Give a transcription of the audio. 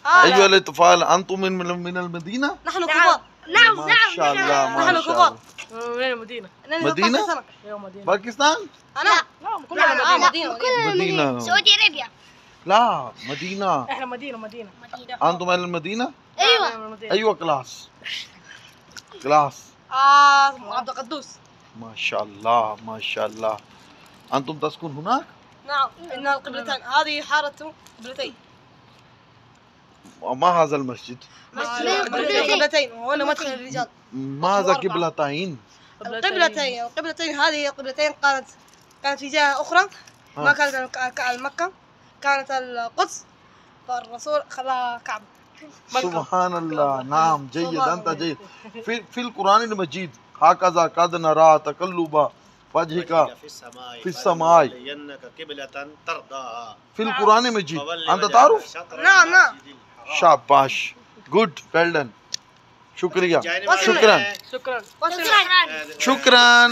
أيها الأطفال أنتم من المدينة؟ نحن كبار. نعم ما شاء الله ما نحن شاء كبار. الله. من المدينة. مدينة؟ باكستان؟ أنا؟ لا كلنا مدينة. مدينة سعودي أرابيا. لا مدينة. إحنا مدينة. أنتم من المدينة؟ أيوة. أيوة كلاس. كلاس. عبد القدوس. ما شاء الله ما شاء الله. أنتم تسكن هناك؟ نعم. إن القبلتين هذه حارة قبلتين. وما هذا المسجد؟ قبلتين وهنا مدخل الرجال. ماذا قبلتين؟ القبلتين هذه قبلتين كانت في جهة أخرى ما كانت مكة، كانت القدس، فالرسول خلاها كعبة. سبحان الله. نعم جيد أنت جيد. في القرآن المجيد هكذا قد نرى تقلب وجهك في السماء في القرآن المجيد. أنت تعرف؟ نعم. شاباش. good well done. شكرا. شكرا. شكرا.